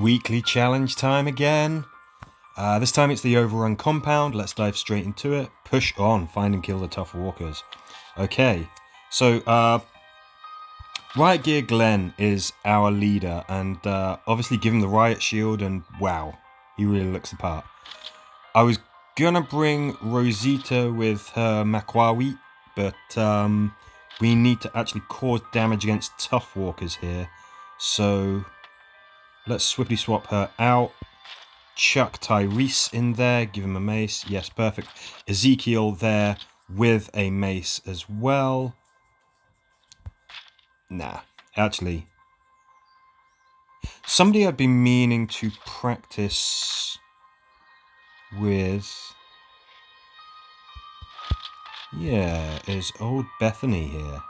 Weekly challenge time again. This time it's the Overrun compound. Let's dive straight into it. Push on, find and kill the tough walkers. Okay, so Riot Gear Glenn is our leader, and obviously give him the riot shield, and wow, he really looks the part. I was gonna bring Rosita with her Makwawi, but we need to actually cause damage against tough walkers here, so let's swiftly swap her out. Chuck Tyrese in there, give him a mace. Yes, perfect. Ezekiel there with a mace as well. Nah, actually, somebody I'd been meaning to practice with, yeah, is old Bethany here.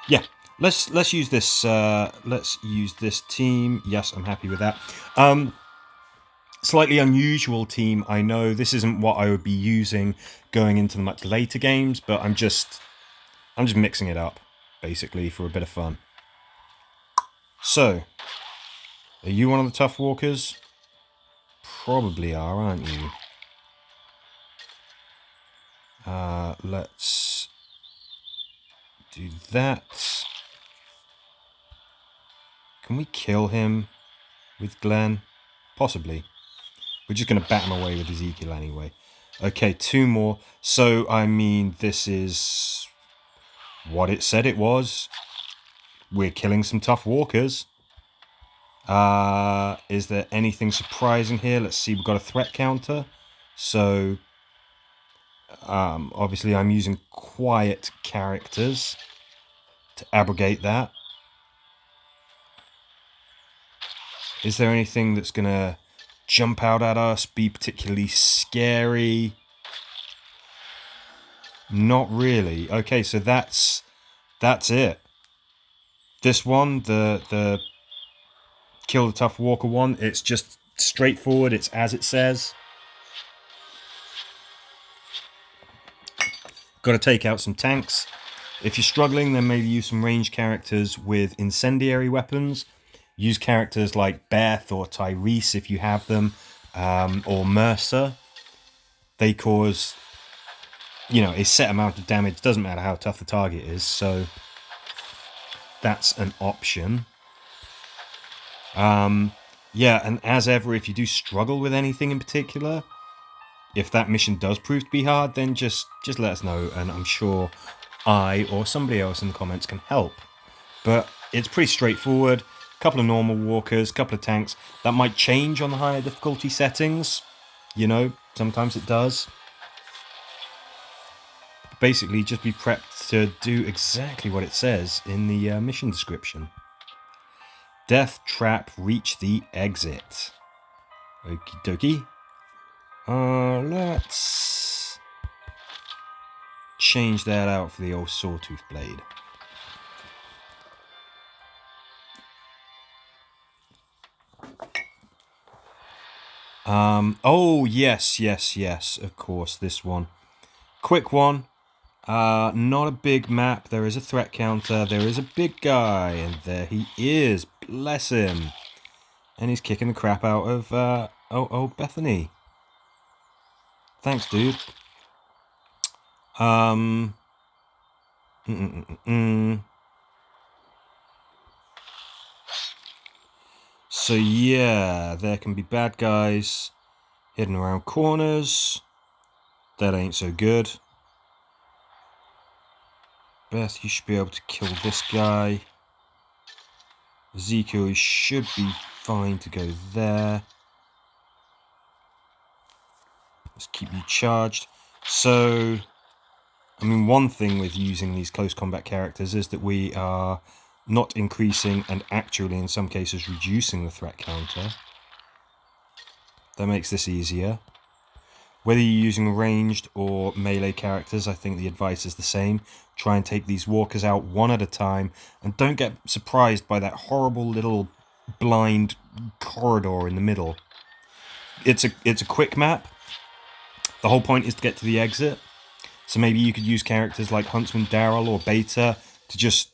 Yeah, let's use this. Let's use this team. Yes, I'm happy with that. Slightly unusual team, I know. This isn't what I would be using going into the much later games, but I'm just mixing it up, basically, for a bit of fun. So, are you one of the tough walkers? Probably are, aren't you? Let's do that. Can we kill him with Glenn? Possibly. We're just going to bat him away with Ezekiel anyway. Okay, 2 more. So, I mean, this is what it said it was. We're killing some tough walkers. Is there anything surprising here? Let's see, we've got a threat counter. So, obviously I'm using quiet characters to abrogate that. Is there anything that's going to jump out at us, be particularly scary? Not really. Okay, so that's it. This one, the kill the tough walker one, it's just straightforward. It's as it says. Got to take out some tanks. If you're struggling, then maybe use some ranged characters with incendiary weapons. Use characters like Beth or Tyrese if you have them, or Mercer. They cause, a set amount of damage. Doesn't matter how tough the target is, so that's an option. Yeah, and as ever, if you do struggle with anything in particular, if that mission does prove to be hard, then just let us know, and I'm sure I or somebody else in the comments can help. But it's pretty straightforward. A couple of normal walkers, a couple of tanks. That might change on the higher difficulty settings. Sometimes it does. Basically, just be prepped to do exactly what it says in the mission description. Death trap, reach the exit. Okie dokie. Let's change that out for the old sawtooth blade. Oh, yes, of course, this one. Quick one. Not a big map. There is a threat counter. There is a big guy, and there he is. Bless him. And he's kicking the crap out of Bethany. Thanks, dude. So yeah, there can be bad guys hidden around corners. That ain't so good. Beth, you should be able to kill this guy. Ezekiel, you should be fine to go there. Let's keep you charged. So, I mean, one thing with using these close combat characters is that we are not increasing and actually in some cases reducing the threat counter. That makes this easier. Whether you're using ranged or melee characters, I think the advice is the same. Try and take these walkers out one at a time, and don't get surprised by that horrible little blind corridor in the middle. It's a quick map. The whole point is to get to the exit. So maybe you could use characters like Huntsman Daryl or Beta to just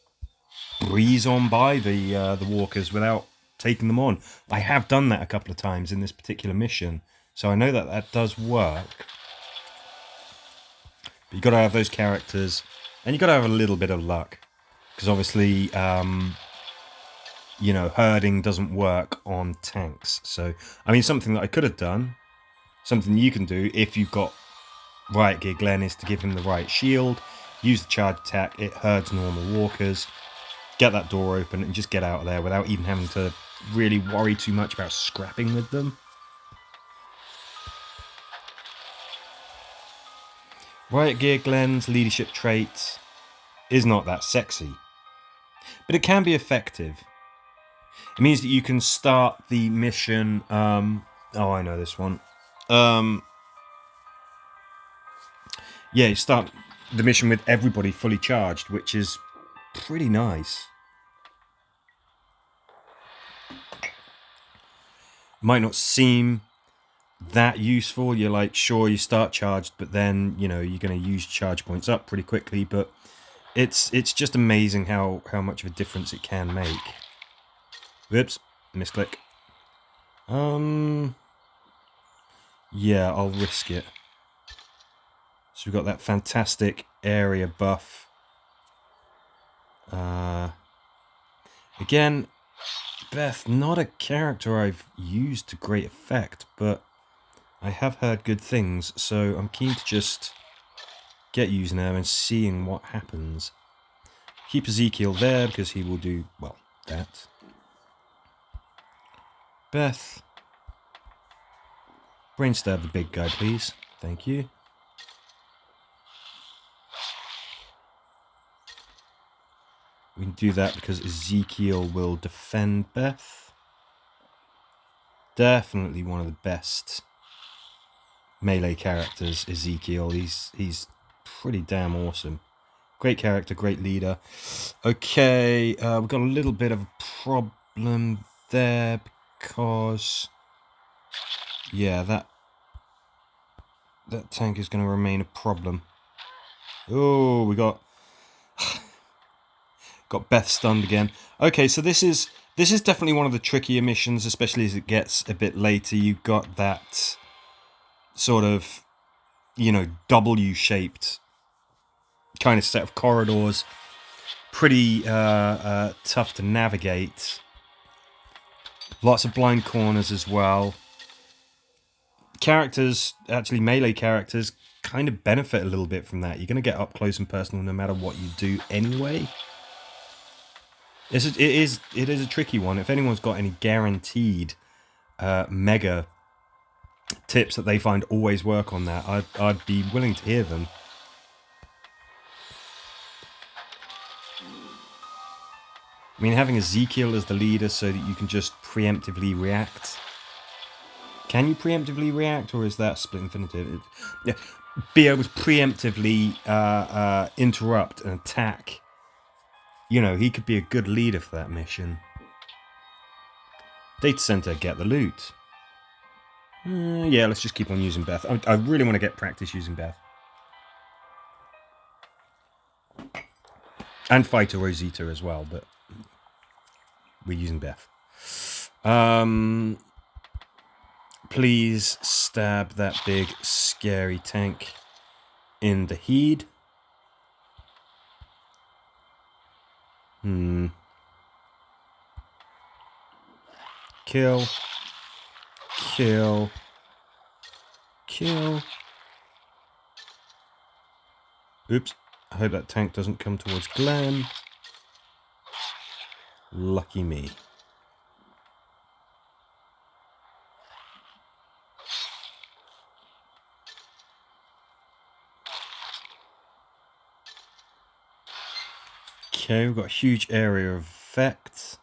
breeze on by the walkers without taking them on. I have done that a couple of times in this particular mission, so I know that that does work. But you've got to have those characters, and you've got to have a little bit of luck, because obviously, you know, herding doesn't work on tanks. So, I mean, something that I could have done, something you can do if you've got Riot Gear Glenn, is to give him the right shield, use the charge attack, it herds normal walkers, get that door open and just get out of there without even having to really worry too much about scrapping with them. Riot Gear Glenn's leadership trait is not that sexy, but it can be effective. It means that you can start the mission, oh, I know this one. Yeah, you start the mission with everybody fully charged, which is pretty nice. Might not seem that useful. You're like, sure, you start charged, but then, you know, you're going to use charge points up pretty quickly. But it's just amazing how much of a difference it can make. Whoops, misclick. Yeah, I'll risk it. So we've got that fantastic area buff. Again, Beth, not a character I've used to great effect, but I have heard good things, so I'm keen to just get using her and seeing what happens. Keep Ezekiel there, because he will do, well, that. Beth, brain stab the big guy, please. Thank you. We can do that because Ezekiel will defend Beth. Definitely one of the best melee characters, Ezekiel. He's pretty damn awesome. Great character, great leader. Okay, we've got a little bit of a problem there because, yeah, that tank is going to remain a problem. Oh, we got Beth stunned again. Okay, so this is definitely one of the trickier missions, especially as it gets a bit later. You've got that sort of, you know, W-shaped kind of set of corridors. Pretty tough to navigate. Lots of blind corners as well. Characters, actually melee characters, kind of benefit a little bit from that. You're going to get up close and personal no matter what you do anyway. It is a tricky one. If anyone's got any guaranteed mega tips that they find always work on that, I'd be willing to hear them. I mean, having Ezekiel as the leader so that you can just preemptively react. Can you preemptively react, or is that split infinitive? Yeah, be able to preemptively interrupt and attack. You know, he could be a good leader for that mission. Data center, get the loot. Yeah, let's just keep on using Beth. I really want to get practice using Beth. And Fighter Rosita as well, but we're using Beth. Please stab that big, scary tank in the head. Kill. Kill. Kill. Oops. I hope that tank doesn't come towards Glenn. Lucky me. Okay, we've got a huge area of effect.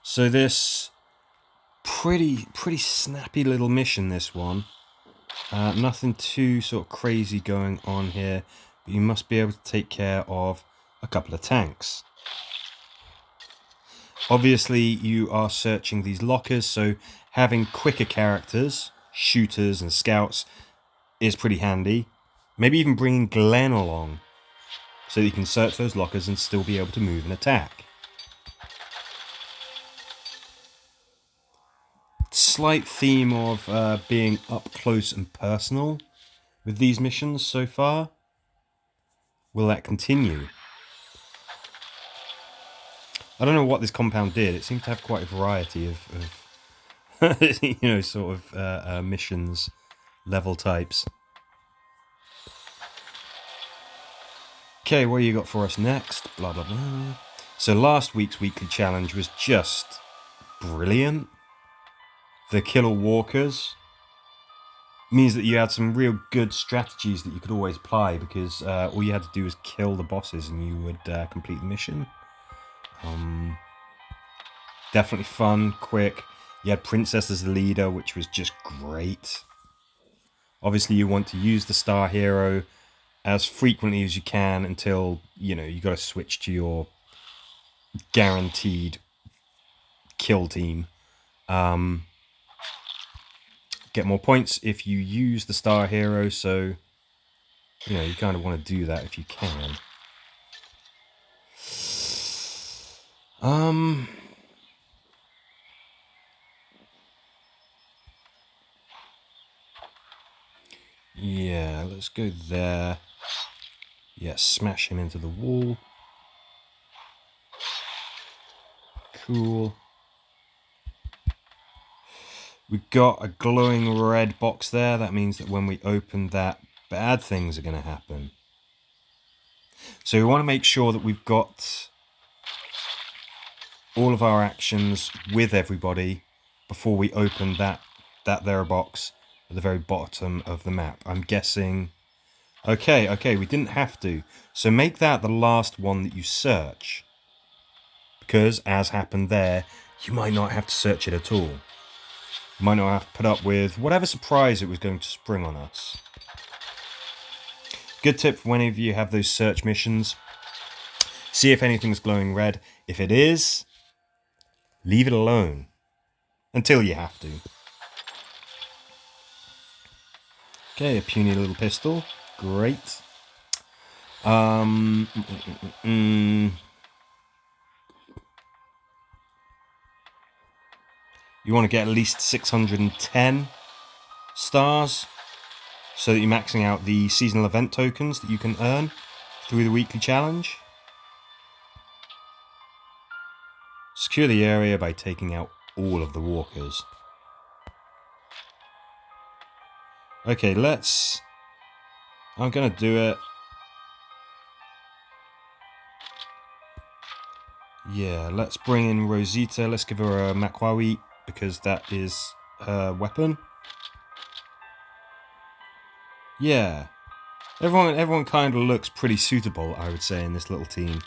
So this pretty snappy little mission, this one. Nothing too sort of crazy going on here, but you must be able to take care of a couple of tanks. Obviously, you are searching these lockers, so having quicker characters, shooters and scouts, is pretty handy. Maybe even bringing Glenn along, so that you can search those lockers and still be able to move and attack. Slight theme of being up close and personal with these missions so far. Will that continue? I don't know what this compound did. It seemed to have quite a variety of you know, sort of missions, level types. Okay, what you got for us next? Blah, blah, blah. So last week's weekly challenge was just brilliant. The Killer Walkers means that you had some real good strategies that you could always apply, because all you had to do was kill the bosses and you would complete the mission. Definitely fun, quick. You had Princess as the leader, which was just great. Obviously, you want to use the star hero as frequently as you can until, you know, you got to switch to your guaranteed kill team. Get more points if you use the star hero, so, you know, you kind of want to do that if you can. Yeah, let's go there. Yeah, smash him into the wall. Cool. We've got a glowing red box there. That means that when we open that, bad things are going to happen. So we want to make sure that we've got all of our actions with everybody before we open that there box at the very bottom of the map. I'm guessing... Okay, we didn't have to. So make that the last one that you search. Because, as happened there, you might not have to search it at all. You might not have to put up with whatever surprise it was going to spring on us. Good tip for whenever you have those search missions. See if anything's glowing red. If it is, leave it alone. Until you have to. Okay, a puny little pistol. Great. You want to get at least 610 stars so that you're maxing out the seasonal event tokens that you can earn through the weekly challenge. Secure the area by taking out all of the walkers. Okay, I'm gonna do it. Yeah, let's bring in Rosita. Let's give her a Makwawi, because that is her weapon. Yeah. Everyone kind of looks pretty suitable, I would say, in this little team.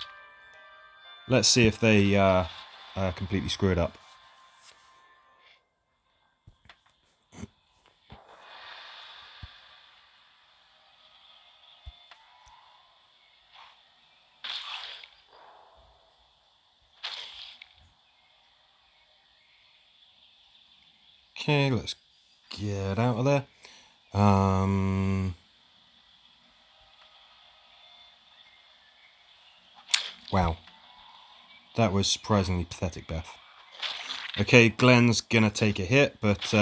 Let's see if they completely screw it up. Okay, let's get out of there. Wow. That was surprisingly pathetic, Beth. Okay, Glenn's gonna take a hit, but...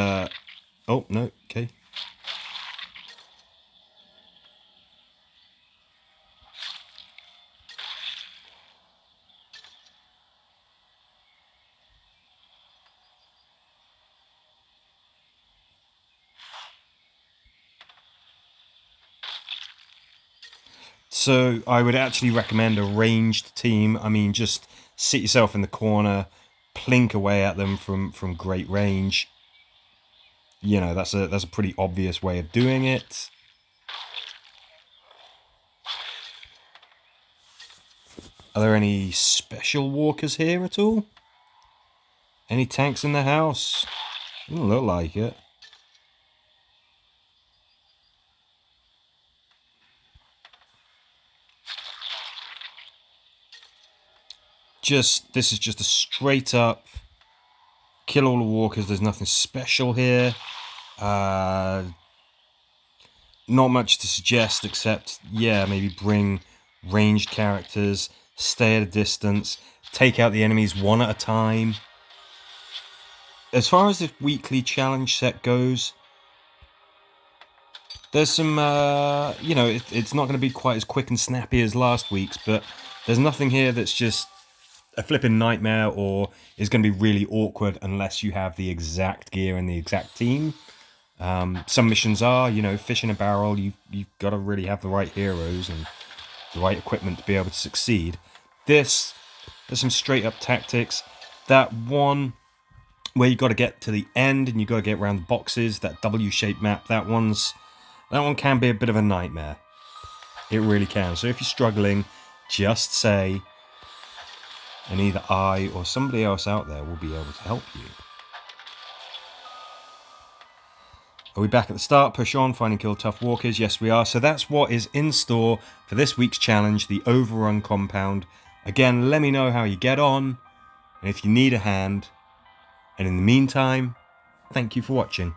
oh, no, okay. So I would actually recommend a ranged team. I mean, just sit yourself in the corner, plink away at them from great range. You know, that's a pretty obvious way of doing it. Are there any special walkers here at all? Any tanks in the house? Doesn't look like it. This is just a straight up kill all the walkers. There's nothing special here. Not much to suggest except, yeah, maybe bring ranged characters, stay at a distance, take out the enemies one at a time. As far as the weekly challenge set goes, there's some, it's not going to be quite as quick and snappy as last week's, but there's nothing here that's just a flipping nightmare or is going to be really awkward unless you have the exact gear and the exact team. Some missions are, fish in a barrel. You've got to really have the right heroes and the right equipment to be able to succeed. There's some straight up tactics. That one where you got to get to the end and you got to get around the boxes, that W-shaped map, that one can be a bit of a nightmare. It really can. So if you're struggling, just say, and either I or somebody else out there will be able to help you. Are we back at the start? Push on, find and kill tough walkers. Yes, we are. So that's what is in store for this week's challenge, the Overrun compound. Again, let me know how you get on and if you need a hand. And in the meantime, thank you for watching.